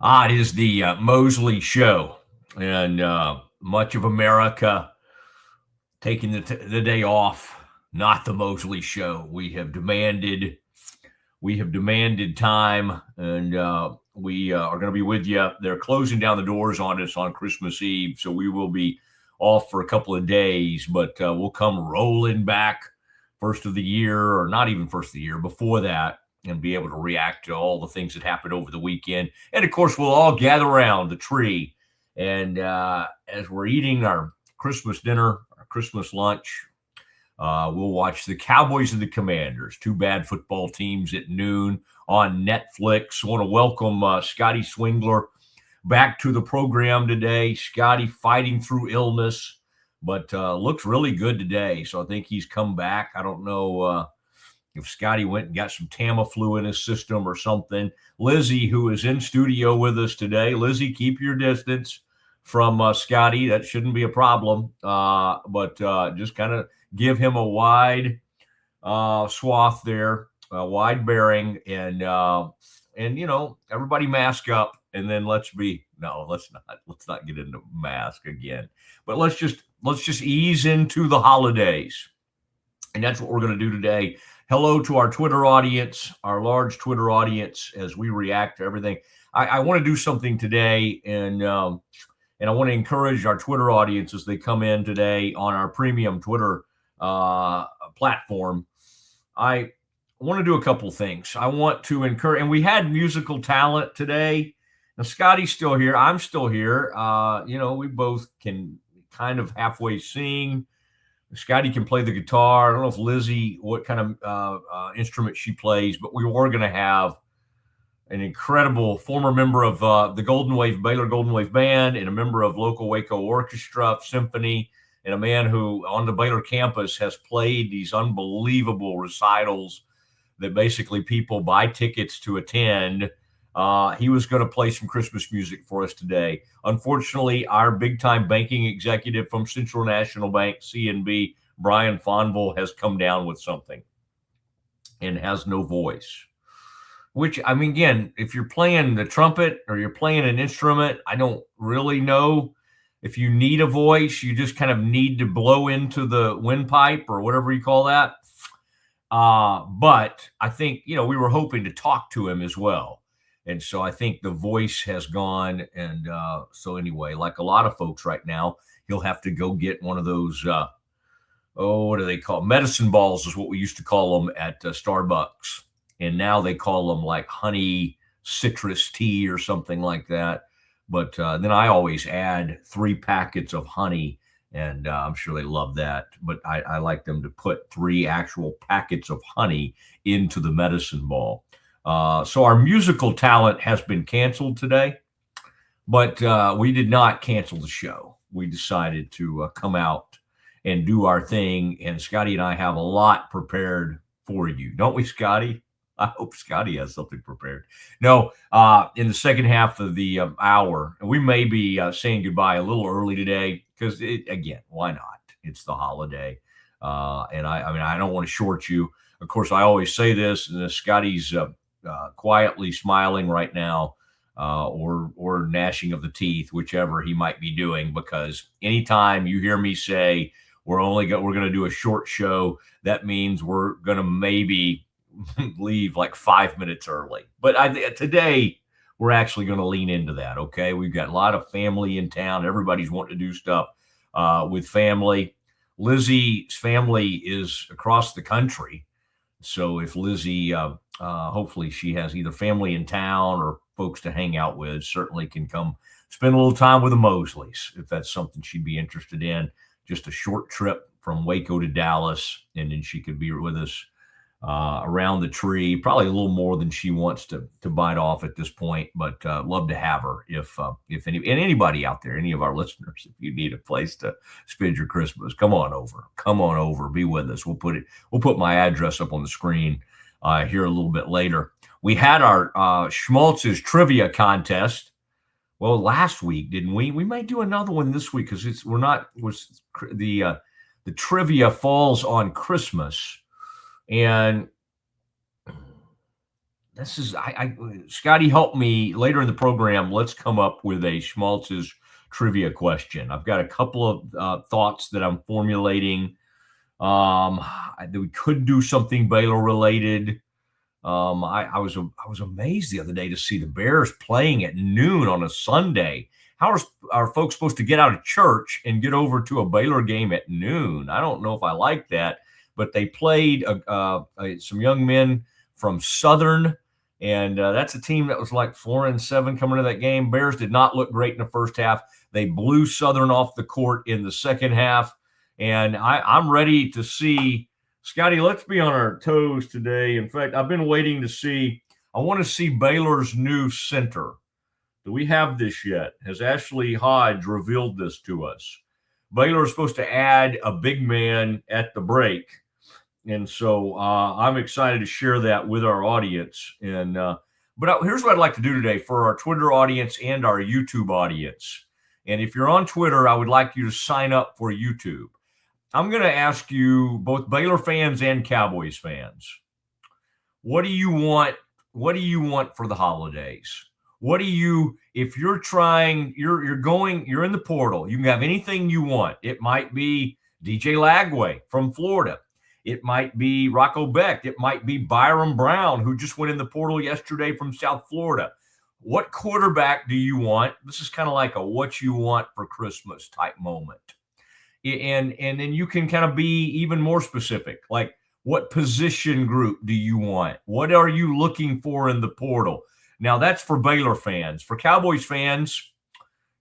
It is the Mosley show, and much of America taking the day off. Not the Mosley show. We have demanded time, and we are going to be with you. They're closing down the doors on us on Christmas Eve, so we will be off for a couple of days, but we'll come rolling back first of the year, or not even first of the year, before that, and be able to react to all the things that happened over the weekend. And of course, we'll all gather around the tree. And as we're eating our Christmas dinner, our Christmas lunch, we'll watch the Cowboys and the Commanders, two bad football teams at noon on Netflix. I want to welcome Scotty Swingler back to the program today. Scotty fighting through illness, but looks really good today. So I think he's come back. I don't know if Scotty went and got some Tamiflu in his system or something. Lizzie, who is in studio with us today. Lizzie, keep your distance from Scotty. That shouldn't be a problem. But just kind of give him a wide swath there, a wide bearing, and everybody mask up. And then let's not get into mask again. But let's just ease into the holidays. And that's what we're going to do today. Hello to our Twitter audience, our large Twitter audience, as we react to everything. I want to do something today, and I want to encourage our Twitter audience as they come in today on our premium Twitter platform. I want to do a couple things. I want to encourage, and we had musical talent today. Now, Scotty's still here. I'm still here. We both can kind of halfway sing. Scotty can play the guitar. I don't know if Lizzie, what kind of instrument she plays, but we were going to have an incredible former member of the Baylor Golden Wave Band, and a member of local Waco Orchestra Symphony, and a man who on the Baylor campus has played these unbelievable recitals that basically people buy tickets to attend. He was going to play some Christmas music for us today. Unfortunately, our big-time banking executive from Central National Bank, CNB, Brian Fonville, has come down with something and has no voice. Which, I mean, again, if you're playing the trumpet or you're playing an instrument, I don't really know if you need a voice. You just kind of need to blow into the windpipe or whatever you call that. But I think, we were hoping to talk to him as well. And so I think the voice has gone. And so anyway, like a lot of folks right now, he'll have to go get one of those, what do they call medicine balls is what we used to call them at Starbucks. And now they call them like honey citrus tea or something like that. But then I always add 3 packets of honey, and I'm sure they love that. But I like them to put 3 actual packets of honey into the medicine ball. So our musical talent has been canceled today, but we did not cancel the show. We decided to come out and do our thing, and Scotty and I have a lot prepared for you. Don't we, Scotty? I hope Scotty has something prepared. No, in the second half of the hour, and we may be saying goodbye a little early today because, again, why not? It's the holiday. And I don't want to short you. Of course, I always say this, and Scotty's quietly smiling right now, or gnashing of the teeth, whichever he might be doing, because anytime you hear me say we're going to do a short show, that means we're going to maybe leave like 5 minutes early. But today we're actually going to lean into that. Okay, we've got a lot of family in town. Everybody's wanting to do stuff with family. Lizzie's family is across the country, so if Lizzie, hopefully she has either family in town or folks to hang out with, certainly can come spend a little time with the Mosleys if that's something she'd be interested in. Just a short trip from Waco to Dallas, and then she could be with us around the tree, probably a little more than she wants to bite off at this point, but love to have her if anybody out there, any of our listeners, if you need a place to spend your Christmas, come on over, be with us. We'll put my address up on the screen here a little bit later. We had our Schmaltz's trivia contest. Well, last week, didn't we? We might do another one this week because the trivia falls on Christmas. And this is Scotty, help me later in the program. Let's come up with a Schmaltz's trivia question. I've got a couple of thoughts that I'm formulating. We could do something Baylor related. I was amazed the other day to see the Bears playing at noon on a Sunday. How are folks supposed to get out of church and get over to a Baylor game at noon? I don't know if I like that, but they played some young men from Southern, and that's a team that was like 4-7 coming to that game. Bears did not look great in the first half. They blew Southern off the court in the second half, and I'm ready to see. Scotty, let's be on our toes today. In fact, I've been waiting to see. I want to see Baylor's new center. Do we have this yet? Has Ashley Hodge revealed this to us? Baylor is supposed to add a big man at the break. And so I'm excited to share that with our audience. But here's what I'd like to do today for our Twitter audience and our YouTube audience. And if you're on Twitter, I would like you to sign up for YouTube. I'm going to ask you, both Baylor fans and Cowboys fans, what do you want? What do you want for the holidays? What do you, if you're trying, you're in the portal, you can have anything you want. It might be DJ Lagway from Florida. It might be Rocco Beck. It might be Byron Brown, who just went in the portal yesterday from South Florida. What quarterback do you want? This is kind of like a what you want for Christmas type moment. And then you can kind of be even more specific, like what position group do you want? What are you looking for in the portal? Now, that's for Baylor fans. For Cowboys fans,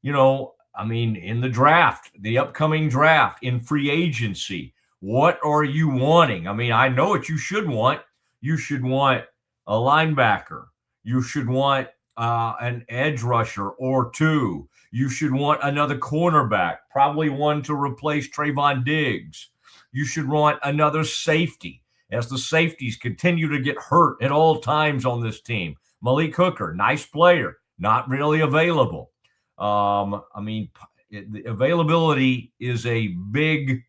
in the draft, the upcoming draft, in free agency, what are you wanting? I know what you should want. You should want a linebacker. You should want an edge rusher or two. You should want another cornerback, probably one to replace Trayvon Diggs. You should want another safety, as the safeties continue to get hurt at all times on this team. Malik Hooker, nice player, not really available. The availability is a big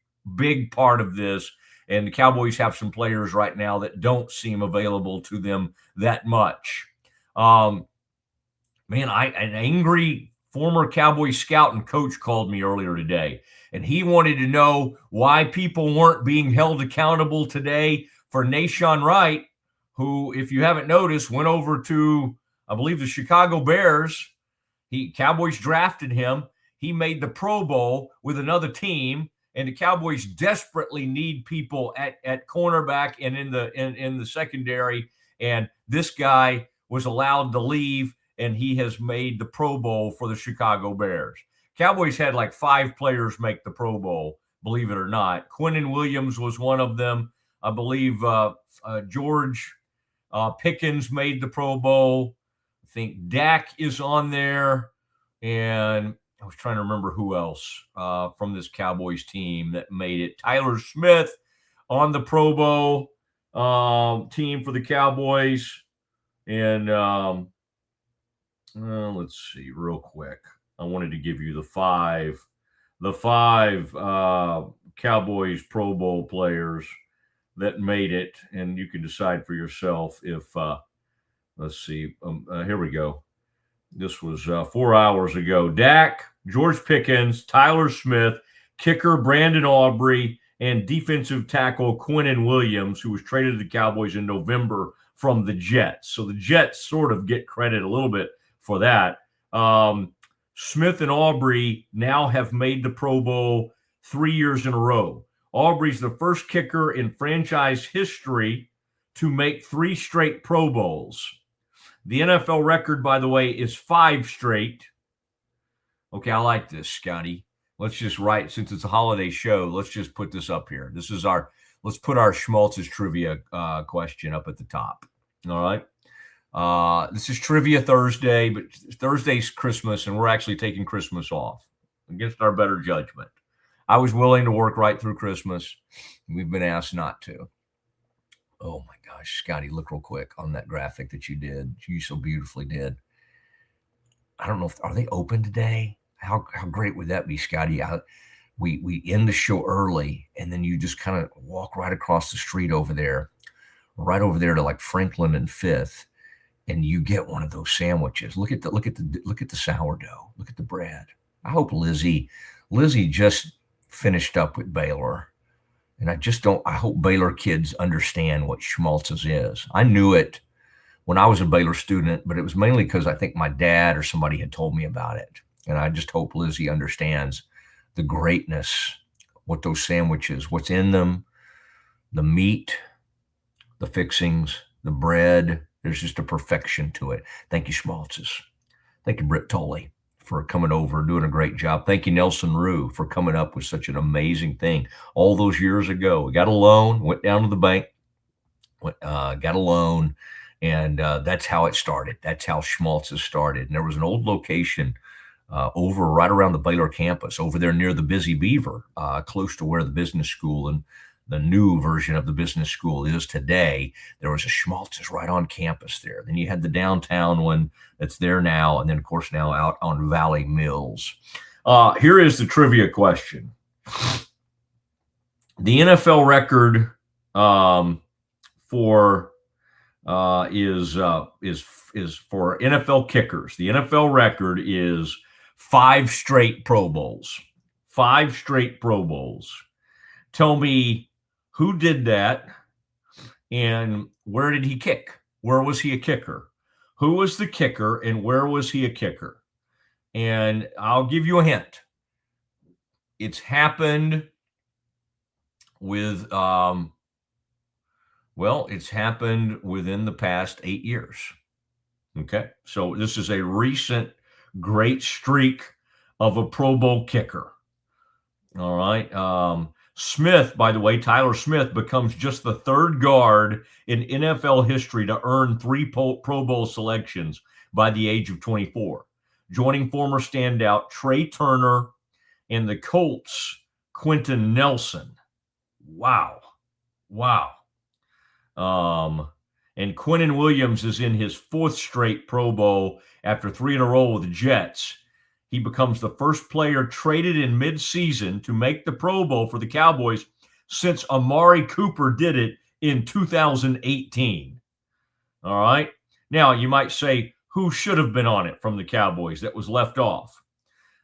part of this, and the Cowboys have some players right now that don't seem available to them that much. An angry former Cowboy scout and coach called me earlier today, and he wanted to know why people weren't being held accountable today for Nahshon Wright, who, if you haven't noticed, went over to, I believe, the Chicago Bears. Cowboys drafted him. He made the Pro Bowl with another team, and the Cowboys desperately need people at cornerback and in the secondary. And this guy was allowed to leave, and he has made the Pro Bowl for the Chicago Bears. Cowboys had like 5 players make the Pro Bowl, believe it or not. Quinnen Williams was one of them. I believe George Pickens made the Pro Bowl. I think Dak is on there. And I was trying to remember who else from this Cowboys team that made it. Tyler Smith on the Pro Bowl team for the Cowboys. And let's see real quick. I wanted to give you the five Cowboys Pro Bowl players that made it, and you can decide for yourself if let's see. Here we go. This was 4 hours ago. Dak, George Pickens, Tyler Smith, kicker Brandon Aubrey, and defensive tackle Quinnen Williams, who was traded to the Cowboys in November from the Jets. So the Jets sort of get credit a little bit for that. Smith and Aubrey now have made the Pro Bowl 3 years in a row. Aubrey's the first kicker in franchise history to make 3 straight Pro Bowls. The NFL record, by the way, is 5 straight. Okay, I like this, Scotty. Let's just write, since it's a holiday show, let's just put this up here. Let's put our Schmaltz's trivia question up at the top. All right. This is Trivia Thursday, but Thursday's Christmas, and we're actually taking Christmas off against our better judgment. I was willing to work right through Christmas. We've been asked not to. Oh, my gosh, Scotty, look real quick on that graphic that you so beautifully did. I don't know are they open today? How great would that be, Scotty? We end the show early, and then you just kind of walk right across the street over there, right over there to like Franklin and 5th, and you get one of those sandwiches. Look at the sourdough. Look at the bread. I hope Lizzie just finished up with Baylor. And I hope Baylor kids understand what Schmaltz's is. I knew it when I was a Baylor student, but it was mainly because I think my dad or somebody had told me about it. And I just hope Lizzie understands the greatness, what those sandwiches, what's in them, the meat, the fixings, the bread. There's just a perfection to it. Thank you, Schmaltz's. Thank you, Britt Tolley, for coming over, doing a great job. Thank you, Nelson Rue, for coming up with such an amazing thing all those years ago. We got a loan, went down to the bank, got a loan, and that's how it started. That's how Schmaltz's started. And there was an old location over right around the Baylor campus, over there near the Busy Beaver, close to where the business school and the new version of the business school is today. There was a Schmaltz's right on campus there. Then you had the downtown one that's there now, and then, of course, now out on Valley Mills. Here is the trivia question. The NFL record for NFL kickers. The NFL record is 5 straight Pro Bowls. 5 straight Pro Bowls. Tell me who did that and where did he kick? Where was he a kicker? Who was the kicker and where was he a kicker? And I'll give you a hint. It's happened with, it's happened within the past 8 years. Okay. So this is a recent great streak of a Pro Bowl kicker. All right. Smith, by the way, Tyler Smith becomes just the 3rd guard in NFL history to earn 3 Pro Bowl selections by the age of 24, joining former standout Trey Turner and the Colts' Quentin Nelson. Wow. And Quinnen Williams is in his 4th straight Pro Bowl after 3 in a row with the Jets. He becomes the first player traded in midseason to make the Pro Bowl for the Cowboys since Amari Cooper did it in 2018. All right. Now, you might say, who should have been on it from the Cowboys that was left off?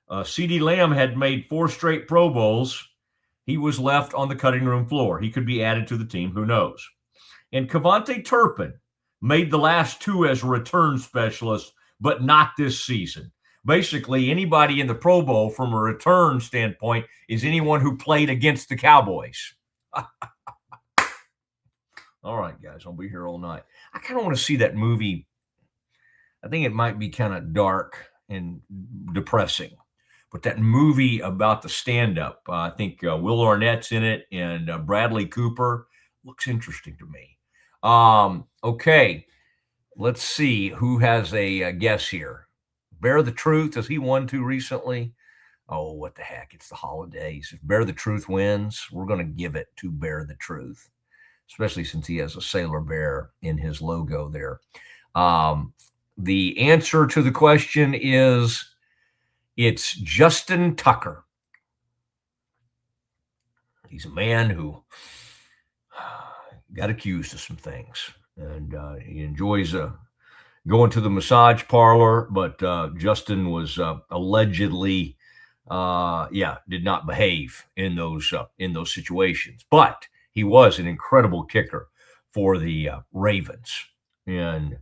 CeeDee Lamb had made 4 straight Pro Bowls. He was left on the cutting room floor. He could be added to the team. Who knows? And Kevontae Turpin made the last 2 as a return specialist, but not this season. Basically, anybody in the Pro Bowl from a return standpoint is anyone who played against the Cowboys. All right, guys, I'll be here all night. I kind of want to see that movie. I think it might be kind of dark and depressing, but that movie about the stand-up, I think Will Arnett's in it and Bradley Cooper looks interesting to me. Okay, let's see who has a guess here. Bear the Truth, has he won 2 recently? Oh, what the heck, it's the holidays. If Bear the Truth wins, we're going to give it to Bear the Truth, especially since he has a sailor bear in his logo there. The answer to the question is it's Justin Tucker. He's a man who got accused of some things, and he enjoys going to the massage parlor, but Justin was allegedly, did not behave in those situations. But he was an incredible kicker for the Ravens, and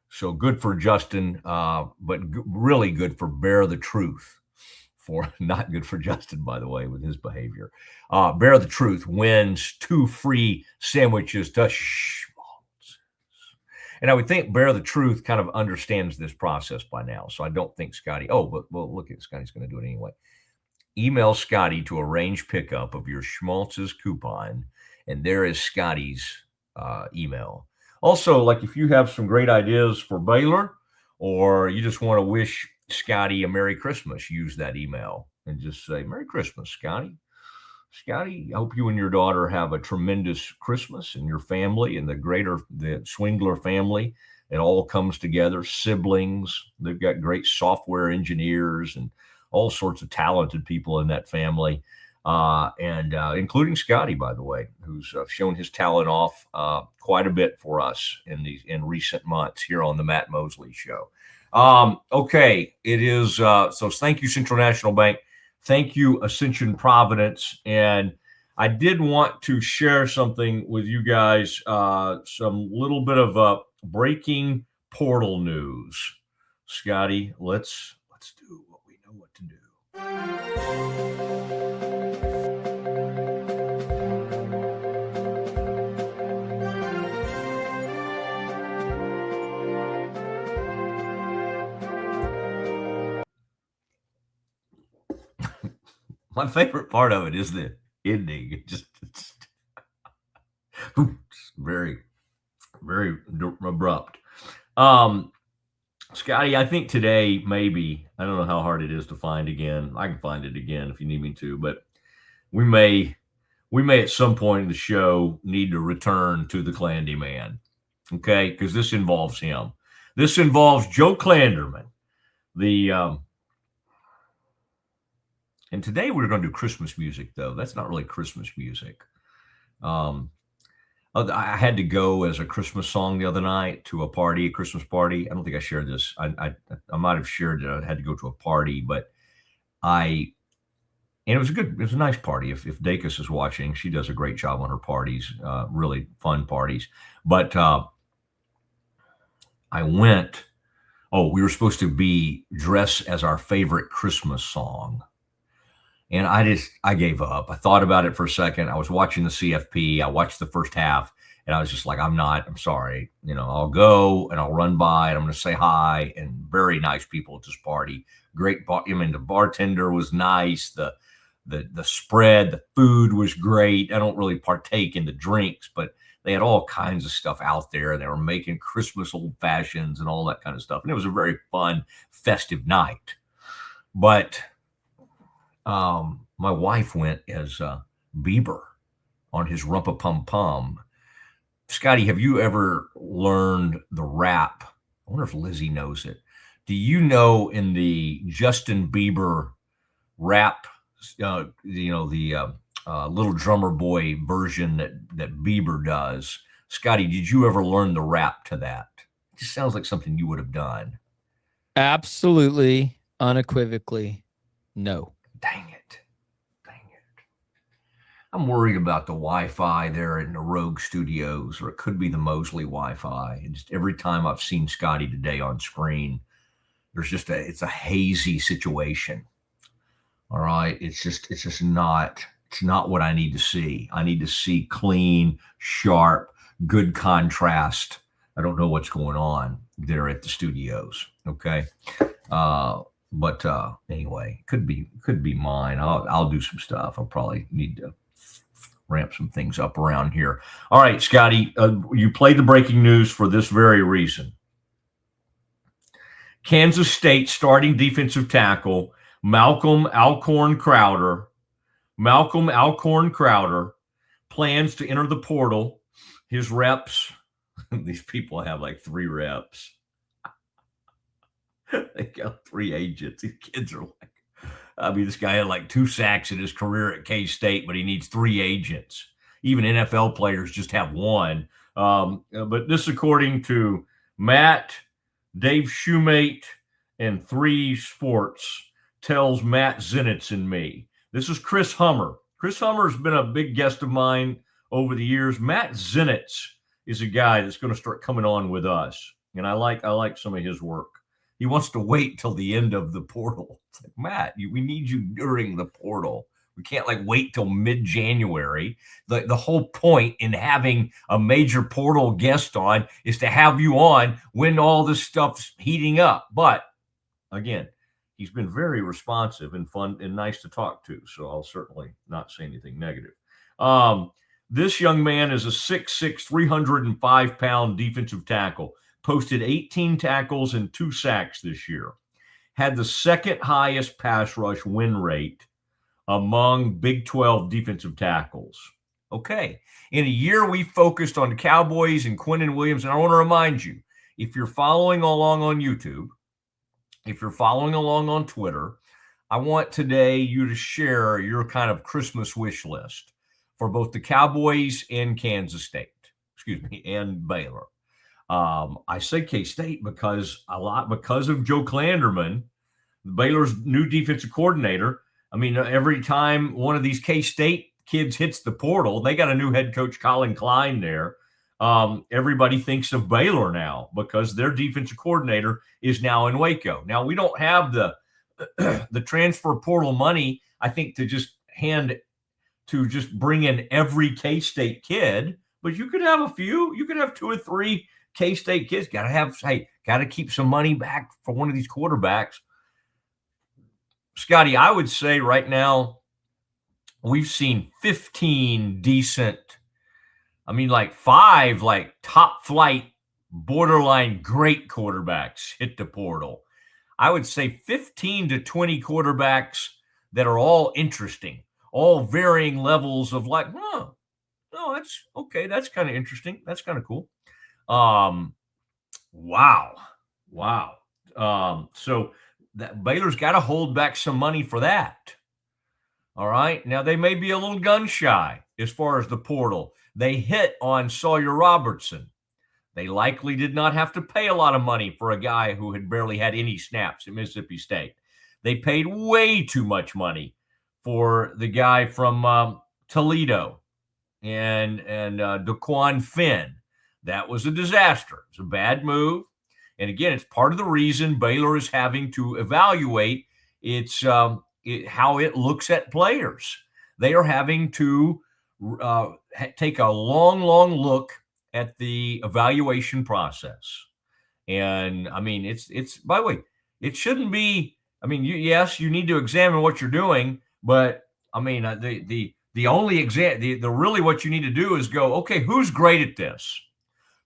so good for Justin, but really good for Bear the Truth. For not good for Justin, by the way, with his behavior. Bear the Truth wins 2 free sandwiches to Schmaltz. And I would think Bear the Truth kind of understands this process by now. So I don't think Scotty, look at Scotty's going to do it anyway. Email Scotty to arrange pickup of your Schmaltz's coupon. And there is Scotty's email. Also, like if you have some great ideas for Baylor or you just want to wish Scotty a Merry Christmas, use that email and just say, Merry Christmas, Scotty. Scotty, I hope you and your daughter have a tremendous Christmas and your family and the Swingler family. It all comes together. Siblings, they've got great software engineers and all sorts of talented people in that family. and including Scotty, by the way, who's shown his talent off quite a bit for us in recent months here on the Matt Mosley Show. Okay, it is. So thank you, Central National Bank. Thank you, Ascension Providence. And I did want to share something with you guys, some little bit of breaking portal news. Scotty, let's do what we know what to do. My favorite part of it is the ending. It just it's very, very abrupt. Scotty, I think today maybe, I don't know how hard it is to find again. I can find it again if you need me to, but we may at some point in the show need to return to the Clandy Man, okay? Because this involves him. This involves Joe Clanderman. And today we're going to do Christmas music, though. That's not really Christmas music. I had to go as a Christmas song the other night to a Christmas party. I don't think I shared this. I might have shared that I had to go to a party, but and it was it was a nice party. If Dacus is watching, she does a great job on her parties, really fun parties. But I went, we were supposed to be dress as our favorite Christmas song. And I gave up. I thought about it for a second. I was watching the CFP. I watched the first half, and I was just like, I'm sorry. I'll go and I'll run by and I'm going to say hi. And very nice people at this party. Great. The bartender was nice. The spread, the food was great. I don't really partake in the drinks, but they had all kinds of stuff out there. They were making Christmas old fashions and all that kind of stuff. And it was a very fun, festive night. But my wife went as Bieber on his Rumpa Pum Pum. Scotty, have you ever learned the rap? I wonder if Lizzie knows it. Do you know in the Justin Bieber rap, the Little Drummer Boy version that Bieber does? Scotty, did you ever learn the rap to that? It just sounds like something you would have done. Absolutely, unequivocally, no. Dang it. I'm worried about the Wi-Fi there in the Rogue Studios, or it could be the Mosley Wi-Fi. And just every time I've seen Scotty today on screen, it's a hazy situation. All right. It's not what I need to see. I need to see clean, sharp, good contrast. I don't know what's going on there at the studios. Okay. But anyway, could be mine. I'll do some stuff. I'll probably need to ramp some things up around here. All right, Scotty, you played the breaking news for this very reason. Kansas State starting defensive tackle Malcolm Alcorn Crowder plans to enter the portal. His reps, these people have like 3 reps. They got 3 agents. These kids are this guy had like 2 sacks in his career at K-State, but he needs 3 agents. Even NFL players just have 1. But this, according to Matt, Dave Shoemate, and 3 Sports, tells Matt Zenitz and me. This is Chris Hummer. Chris Hummer has been a big guest of mine over the years. Matt Zenitz is a guy that's going to start coming on with us, and I like some of his work. He wants to wait till the end of the portal. It's like, Matt, we need you during the portal. We can't wait till mid-January. The whole point in having a major portal guest on is to have you on when all this stuff's heating up. But again, he's been very responsive and fun and nice to talk to. So I'll certainly not say anything negative. This young man is a 6'6", 305-pound defensive tackle. Posted 18 tackles and 2 sacks this year. Had the second highest pass rush win rate among Big 12 defensive tackles. Okay. In a year we focused on the Cowboys and Quinnen Williams, and I want to remind you, if you're following along on YouTube, if you're following along on Twitter, I want today you to share your kind of Christmas wish list for both the Cowboys and Kansas State, and Baylor. I say K-State because of Joe Klanderman, Baylor's new defensive coordinator. I mean, every time one of these K-State kids hits the portal, they got a new head coach, Colin Klein, there. Everybody thinks of Baylor now because their defensive coordinator is now in Waco. Now, we don't have the transfer portal money, I think, to just bring in every K-State kid, but you could have a few. You could have 2 or 3 K-State kids. Got to keep some money back for one of these quarterbacks. Scotty, I would say right now we've seen 15 decent, 5 top flight, borderline great quarterbacks hit the portal. I would say 15 to 20 quarterbacks that are all interesting, all varying levels of that's okay. That's kind of interesting. That's kind of cool. Wow. So that Baylor's got to hold back some money for that. All right. Now, they may be a little gun shy as far as the portal. They hit on Sawyer Robertson. They likely did not have to pay a lot of money for a guy who had barely had any snaps at Mississippi State. They paid way too much money for the guy from Toledo and DeQuan Finn. That was a disaster. It's a bad move. And again, it's part of the reason Baylor is having to evaluate how it looks at players. They are having to take a long look at the evaluation process. And it's by the way, it shouldn't be, yes, you need to examine what you're doing, but the only really what you need to do is go, okay, who's great at this?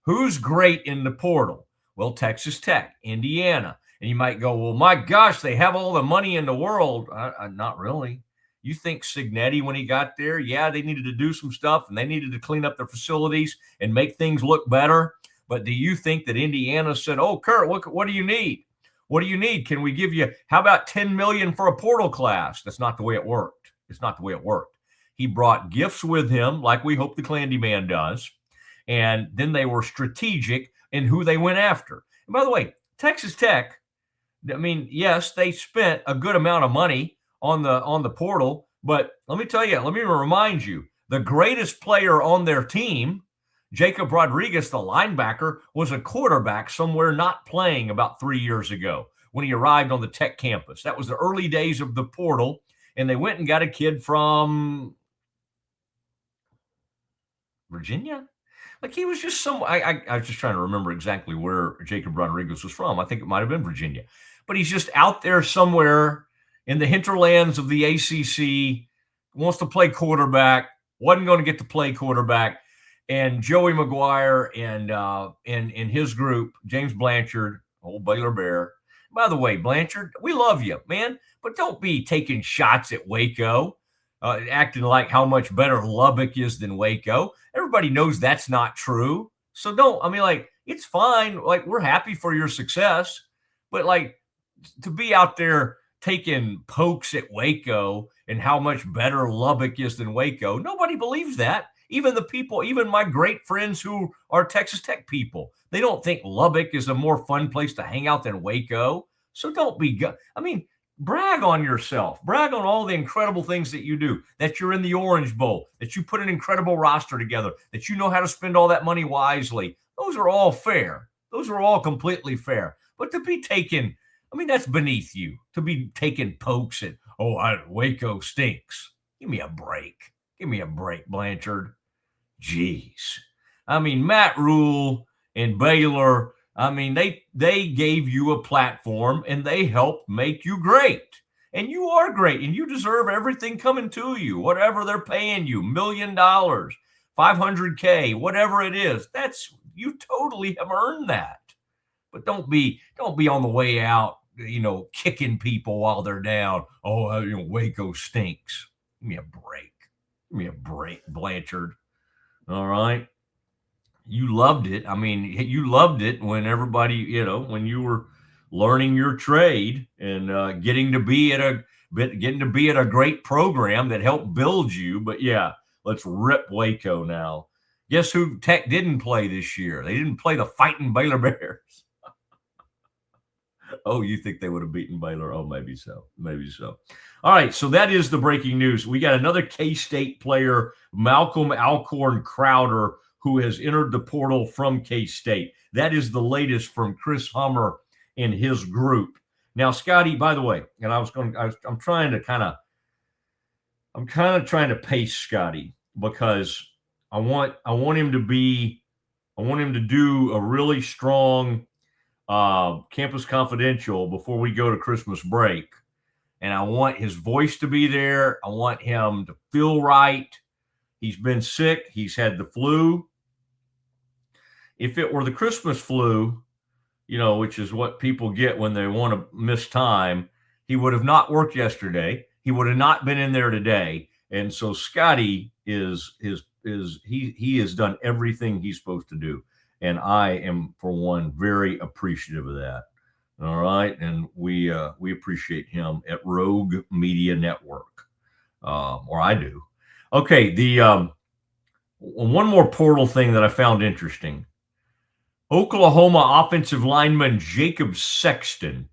Who's great in the portal? Well, Texas Tech, Indiana. And you might go, well, my gosh, they have all the money in the world. Not really. You think Signetti, when he got there, yeah, they needed to do some stuff and they needed to clean up their facilities and make things look better. But do you think that Indiana said, oh, Kurt, what do you need? What do you need? Can we give you, how about $10 million for a portal class? That's not the way it worked. It's not the way it worked. He brought gifts with him, like we hope the Clandy Man does. And then they were strategic in who they went after. And by the way, Texas Tech, yes, they spent a good amount of money on the portal, but let me remind you, the greatest player on their team, Jacob Rodriguez, the linebacker, was a quarterback somewhere not playing about 3 years ago when he arrived on the Tech campus. That was the early days of the portal, and they went and got a kid from Virginia. He was just I was just trying to remember exactly where Jacob Rodriguez was from. I think it might have been Virginia, but he's just out there somewhere in the hinterlands of the ACC, wants to play quarterback, wasn't going to get to play quarterback. And Joey McGuire and his group, James Blanchard, old Baylor Bear. By the way, Blanchard, we love you, man, but don't be taking shots at Waco, acting like how much better Lubbock is than Waco. Everybody knows that's not true. So it's fine. We're happy for your success, but to be out there taking pokes at Waco and how much better Lubbock is than Waco, nobody believes that. Even my great friends who are Texas Tech people, they don't think Lubbock is a more fun place to hang out than Waco. So don't be, brag on yourself. Brag on all the incredible things that you do, that you're in the Orange Bowl, that you put an incredible roster together, that you know how to spend all that money wisely. Those are all fair. Those are all completely fair. But to be taken, that's beneath you, to be taking pokes at, Waco stinks. Give me a break, Blanchard. Jeez. Matt Rule and Baylor, they gave you a platform and they helped make you great. And you are great and you deserve everything coming to you, whatever they're paying you, $1 million, $500K, whatever it is. You totally have earned that. But don't be on the way out, kicking people while they're down. Waco stinks. Give me a break, Blanchard. All right. You loved it. You loved it when everybody, when you were learning your trade and getting to be at a getting to be at a great program that helped build you. But yeah, let's rip Waco now. Guess who Tech didn't play this year? They didn't play the fighting Baylor Bears. Oh, you think they would have beaten Baylor? Oh, maybe so. Maybe so. All right, so that is the breaking news. We got another K-State player, Malcolm Alcorn Crowder, who has entered the portal from K-State. That is the latest from Chris Hummer and his group. Now, Scotty, by the way, and I'm trying to pace Scotty because I want him to do a really strong Campus Confidential before we go to Christmas break. And I want his voice to be there. I want him to feel right. He's been sick. He's had the flu. If it were the Christmas flu, which is what people get when they want to miss time, he would have not worked yesterday. He would have not been in there today. And so Scotty he has done everything he's supposed to do. And I am, for one, very appreciative of that. All right. And we appreciate him at Rogue Media Network, or I do. Okay. The one more portal thing that I found interesting. Oklahoma offensive lineman Jacob Sexton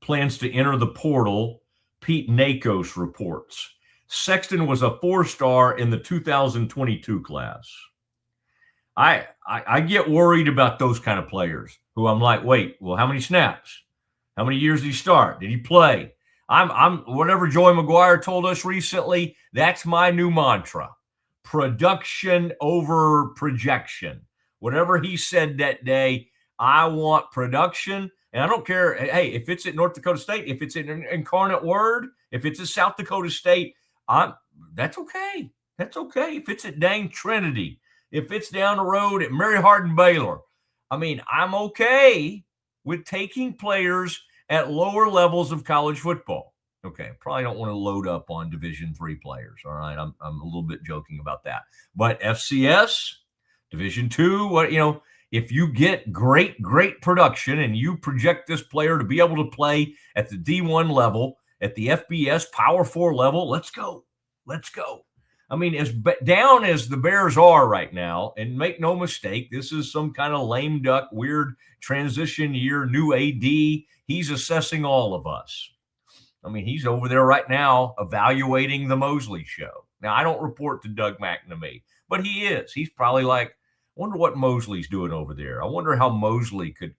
plans to enter the portal, Pete Nakos reports. Sexton was a 4-star in the 2022 class. I get worried about those kind of players who I'm like, wait, well, how many snaps? How many years did he start? Did he play? I'm whatever Joey McGuire told us recently, that's my new mantra. Production over projection. Whatever he said that day, I want production. And I don't care, hey, if it's at North Dakota State, if it's in Incarnate Word, if it's at South Dakota State, that's okay. That's okay. If it's at dang Trinity, if it's down the road at Mary Hardin Baylor, I'm okay with taking players at lower levels of college football. Okay, probably don't want to load up on Division III players. All right, I'm a little bit joking about that. But FCS, Division II, if you get great production and you project this player to be able to play at the D1 level, at the FBS Power 4 level, let's go. Let's go. As down as the Bears are right now, and make no mistake, this is some kind of lame duck, weird transition year, new AD. He's assessing all of us. He's over there right now evaluating the Mosley show. Now, I don't report to Doug McNamee, but he is. He's probably like, I wonder what Mosley's doing over there. I wonder how Mosley could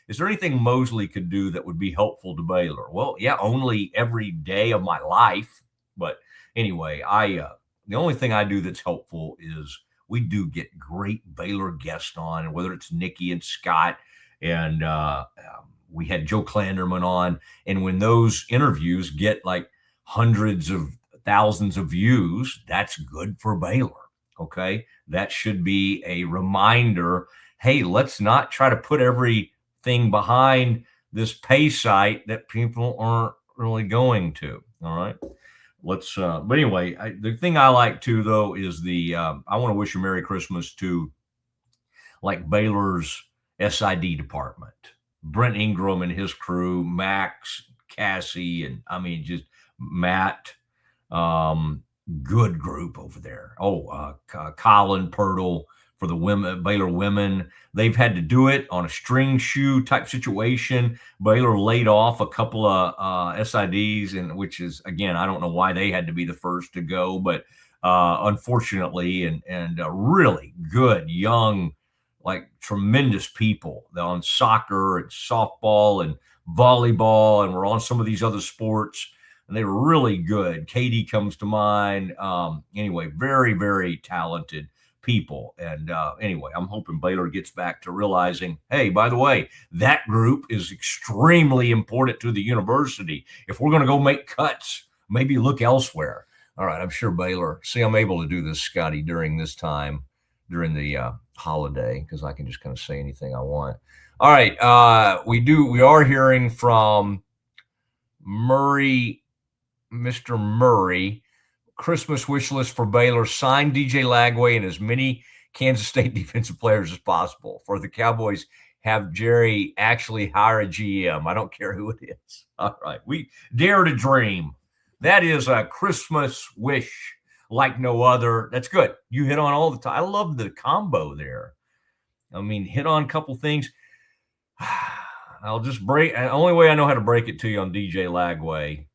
is there anything Mosley could do that would be helpful to Baylor? Well, yeah, only every day of my life. But anyway, the only thing I do that's helpful is we do get great Baylor guests on, and whether it's Nikki and Scott, and we had Joe Klanderman on. And when those interviews get like hundreds of thousands of views, that's good for Baylor. Okay. That should be a reminder. Hey, let's not try to put everything behind this pay site that people aren't really going to. All right. But anyway, the thing I like too, though, is I want to wish a Merry Christmas to like Baylor's SID department, Brent Ingram and his crew, Max, Cassie, and just Matt, good group over there. Colin Pirtle for the women, Baylor women. They've had to do it on a string shoe type situation. Baylor laid off a couple of SIDs, and which is, again, I don't know why they had to be the first to go, but unfortunately, and really good, young, like tremendous people on soccer and softball and volleyball, and we're on some of these other sports, and they were really good. Katie comes to mind. Anyway, very, very talented people. And anyway, I'm hoping Baylor gets back to realizing, hey, by the way, that group is extremely important to the university. If we're going to go make cuts, maybe look elsewhere. All right, I'm sure Baylor. See, I'm able to do this, Scotty, during this time, during the holiday, because I can just kind of say anything I want. All right, we are hearing from Mr. Murray. Christmas wish list for Baylor: sign DJ Lagway and as many Kansas State defensive players as possible. For the Cowboys, have Jerry actually hire a GM. I don't care who it is. All right, we dare to dream. That is a Christmas wish like no other. That's good. You hit on all the time. I love the combo there. I mean, hit on a couple things. I'll just break. The only way I know how to break it to you on DJ Lagway,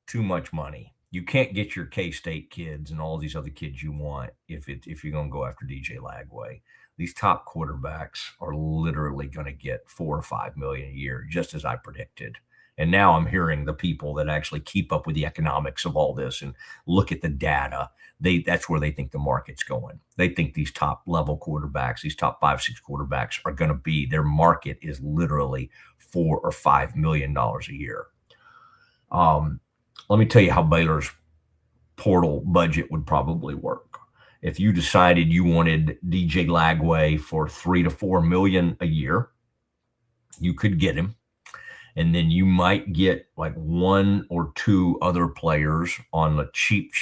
too much money. You can't get your K-State kids and all these other kids you want if you're going to go after DJ Lagway. These top quarterbacks are literally going to get $4 or $5 million a year, just as I predicted. And now I'm hearing the people that actually keep up with the economics of all this and look at the data. That's where they think the market's going. They think these top level quarterbacks, these top 5-6 quarterbacks are going to be, their market is literally $4 or $5 million a year. Let me tell you how Baylor's portal budget would probably work. If you decided you wanted DJ Lagway for $3 to $4 million a year, you could get him. And then you might get like 1 or 2 other players on the cheap,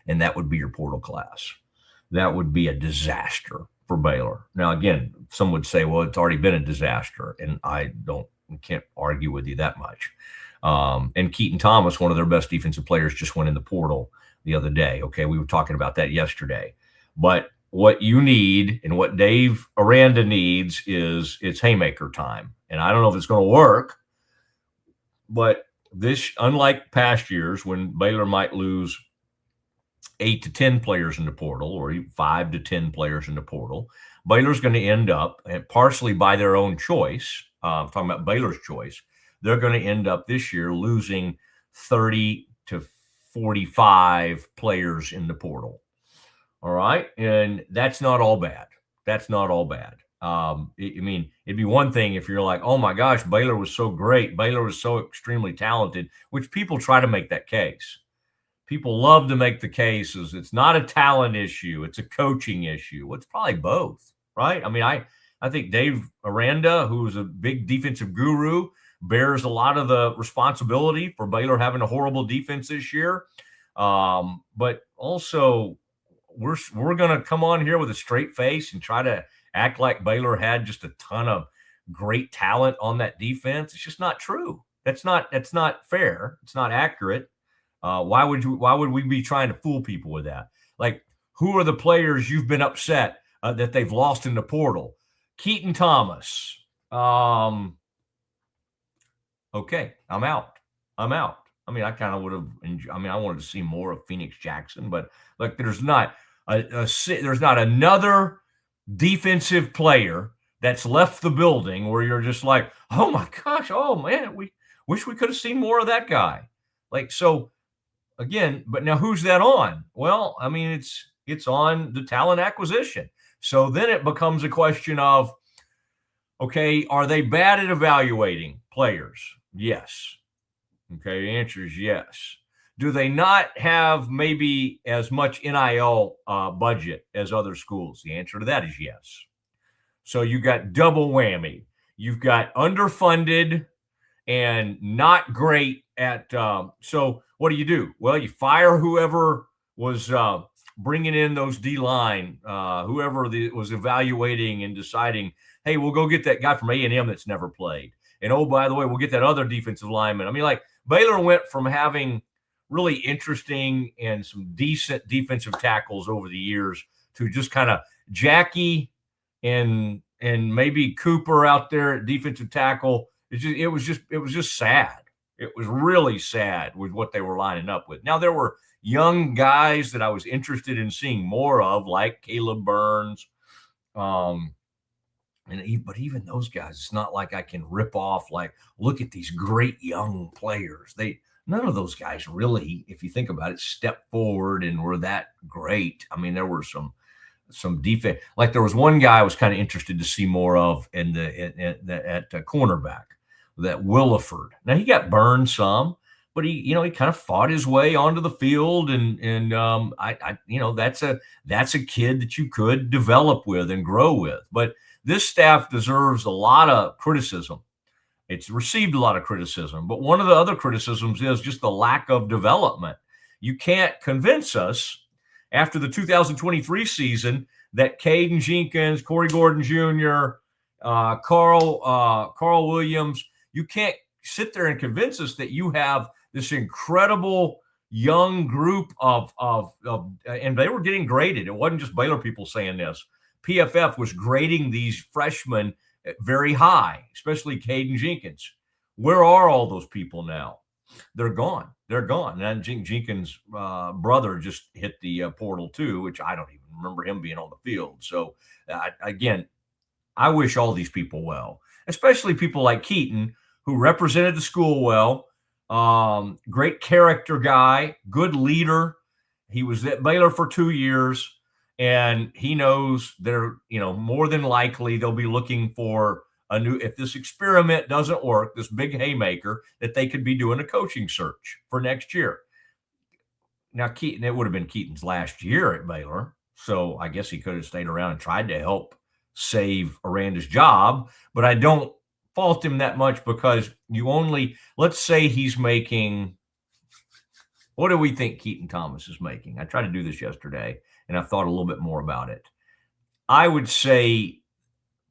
and that would be your portal class. That would be a disaster for Baylor. Now, again, some would say, well, it's already been a disaster, and I can't argue with you that much. And Keaton Thomas, one of their best defensive players, just went in the portal the other day. Okay, we were talking about that yesterday. But what you need and what Dave Aranda needs is it's haymaker time. And I don't know if it's going to work, but this, unlike past years when Baylor might lose 8 to 10 players in the portal or 5 to 10 players in the portal, Baylor's going to end up, and partially by their own choice, I'm talking about Baylor's choice, they're going to end up this year losing 30 to 45 players in the portal. All right. And that's not all bad. That's not all bad. I mean, it'd be one thing if you're like, oh my gosh, Baylor was so great. Baylor was so extremely talented, which people try to make that case. People love to make the cases. It's not a talent issue. It's a coaching issue. Well, it's probably both, right? I mean, I think Dave Aranda, who is a big defensive guru, bears a lot of the responsibility for Baylor having a horrible defense this year. But also, we're going to come on here with a straight face and try to act like Baylor had just a ton of great talent on that defense. It's just not true. That's not fair. It's not accurate. Why would we be trying to fool people with that? Like, who are the players you've been upset that they've lost in the portal? Keaton Thomas. Okay, I'm out. I mean, I kind of would have. I wanted to see more of Phoenix Jackson, but like, there's not another defensive player that's left the building where you're just like, oh my gosh, oh man, we wish we could have seen more of that guy. Like, so again, but now who's that on? Well, I mean, it's on the talent acquisition. So then it becomes a question of, okay, are they bad at evaluating players? Yes. Okay, the answer is yes. Do they not have maybe as much NIL budget as other schools? The answer to that is yes. So you got double whammy. You've got underfunded and not great at so what do? Well, you fire whoever was bringing in those D-line, whoever was evaluating and deciding, hey, we'll go get that guy from A&M that's never played. And, oh, by the way, we'll get that other defensive lineman. I mean, like, Baylor went from having really interesting and some decent defensive tackles over the years to just kind of Jackie and maybe Cooper out there at defensive tackle. It was just sad. It was really sad with what they were lining up with. Now, there were young guys that I was interested in seeing more of, like Caleb Burns. But even those guys, it's not like I can rip off, like, look at these great young players. None of those guys really, if you think about it, stepped forward and were that great. I mean, there were some defense. Like, there was one guy I was kind of interested to see more of at cornerback, that Williford. Now, he got burned some, but he kind of fought his way onto the field, and that's a kid that you could develop with and grow with. But this staff deserves a lot of criticism. It's received a lot of criticism, but one of the other criticisms is just the lack of development. You can't convince us after the 2023 season that Caden Jenkins, Corey Gordon Jr., Carl Williams, you can't sit there and convince us that you have this incredible young group of and they were getting graded. It wasn't just Baylor people saying this. PFF was grading these freshmen very high, especially Caden Jenkins. Where are all those people now? They're gone. They're gone. And Jenkins' brother just hit the portal too, which I don't even remember him being on the field. So again, I wish all these people well, especially people like Keaton, who represented the school well. Great character guy, good leader. He was at Baylor for 2 years, and he knows they're, more than likely they'll be looking for a new, if this experiment doesn't work, this big haymaker, that they could be doing a coaching search for next year. Now, Keaton, it would have been Keaton's last year at Baylor, so I guess he could have stayed around and tried to help save Aranda's job, but I don't fault him that much, because let's say he's making, what do we think Keaton Thomas is making? I tried to do this yesterday, and I thought a little bit more about it. I would say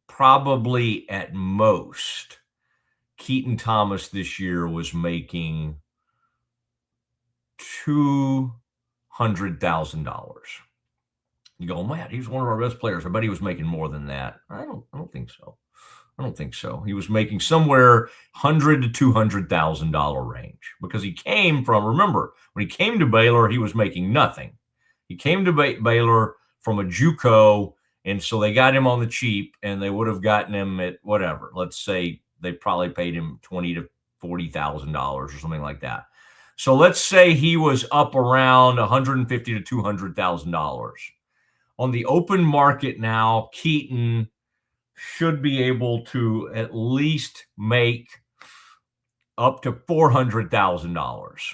probably at most, Keaton Thomas this year was making $200,000. You go, man, he's one of our best players. I bet he was making more than that. I don't think so. I don't think so. He was making somewhere $100,000 to $200,000 range, because he came from, remember, when he came to Baylor, he was making nothing. He came to Baylor from a JUCO, and so they got him on the cheap, and they would have gotten him at whatever. Let's say they probably paid him $20,000 to $40,000 or something like that. So let's say he was up around $150,000 to $200,000. On the open market now, Keaton should be able to at least make up to $400,000.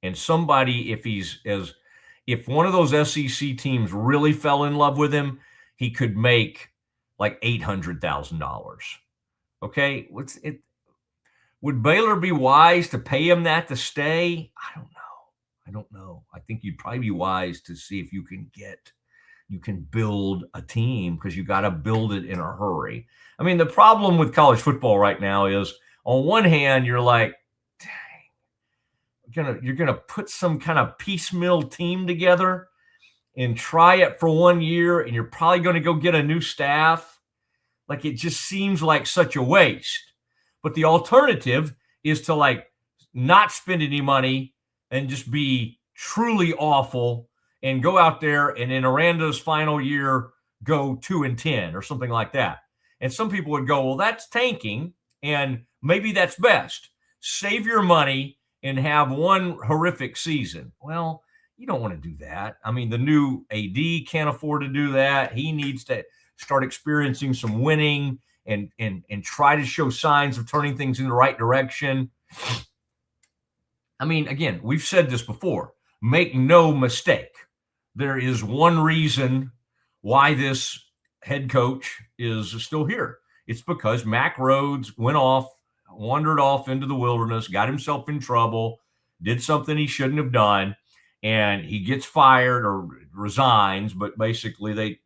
And somebody, if one of those SEC teams really fell in love with him, he could make like $800,000. Okay, would Baylor be wise to pay him that to stay? I don't know. I think you'd probably be wise to see if you can build a team, because you got to build it in a hurry. I mean, the problem with college football right now is, on one hand, you're like, dang, you're gonna put some kind of piecemeal team together and try it for 1 year, and you're probably going to go get a new staff. Like, it just seems like such a waste. But the alternative is to not spend any money and just be truly awful, and go out there and in Aranda's final year go 2-10 or something like that. And some people would go, well, that's tanking, and maybe that's best. Save your money and have one horrific season. Well, you don't want to do that. I mean, the new AD can't afford to do that. He needs to start experiencing some winning and try to show signs of turning things in the right direction. I mean, again, we've said this before. Make no mistake. There is one reason why this head coach is still here. It's because Mack Rhodes wandered off into the wilderness, got himself in trouble, did something he shouldn't have done, and he gets fired or resigns. But basically, they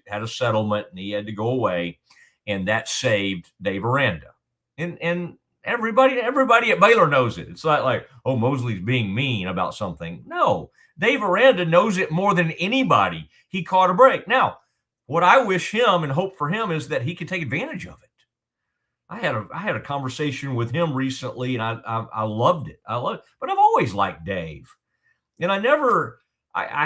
had a settlement, and he had to go away, and that saved Dave Aranda. And everybody at Baylor knows it. It's not like, oh, Mosley's being mean about something. No, Dave Aranda knows it more than anybody. He caught a break. Now, what I wish him and hope for him is that he could take advantage of it. I had a conversation with him recently, and I loved it. But I've always liked Dave, and I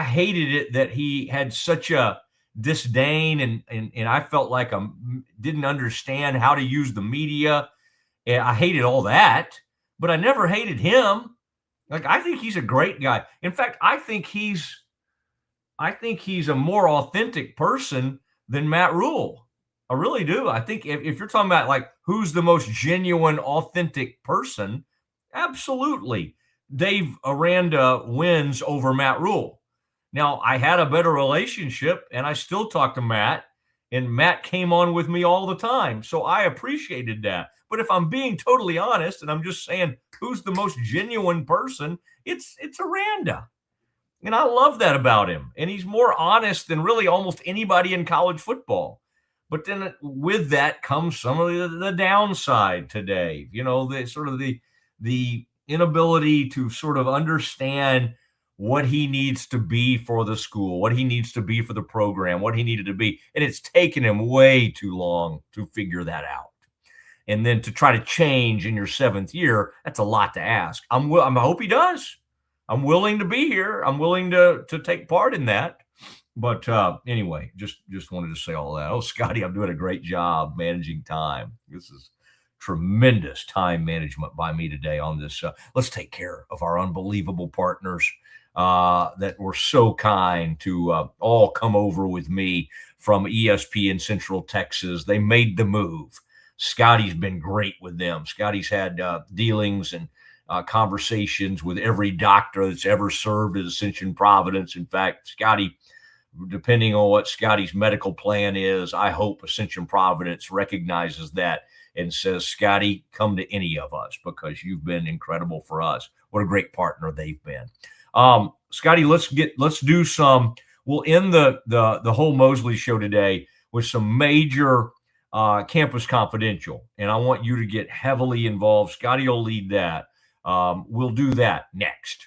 hated it that he had such a disdain, and I felt like I didn't understand how to use the media. And I hated all that, but I never hated him. I think he's a great guy. In fact, I think he's a more authentic person than Matt Rule. I really do. I think if you're talking about who's the most genuine, authentic person, absolutely, Dave Aranda wins over Matt Rule. Now, I had a better relationship, and I still talk to Matt, and Matt came on with me all the time, so I appreciated that. But if I'm being totally honest, and I'm just saying who's the most genuine person, it's Aranda. And I love that about him. And he's more honest than really almost anybody in college football. But then with that comes some of the downside today. The inability to sort of understand what he needs to be for the school, what he needs to be for the program, what he needed to be. And it's taken him way too long to figure that out. And then to try to change in your 7th year, that's a lot to ask. I hope he does. I'm willing to be here. I'm willing to take part in that. But anyway, just wanted to say all that. Oh, Scotty, I'm doing a great job managing time. This is tremendous time management by me today on this. Let's take care of our unbelievable partners that were so kind to all come over with me from ESPN Central Texas. They made the move. Scotty's been great with them. Scotty's had dealings and conversations with every doctor that's ever served at Ascension Providence. In fact, Scotty, depending on what Scotty's medical plan is, I hope Ascension Providence recognizes that and says, Scotty, come to any of us because you've been incredible for us. What a great partner they've been. Scotty, let's do some. We'll end the whole Mosley show today with some major Campus Confidential, and I want you to get heavily involved. Scotty will lead that. We'll do that next.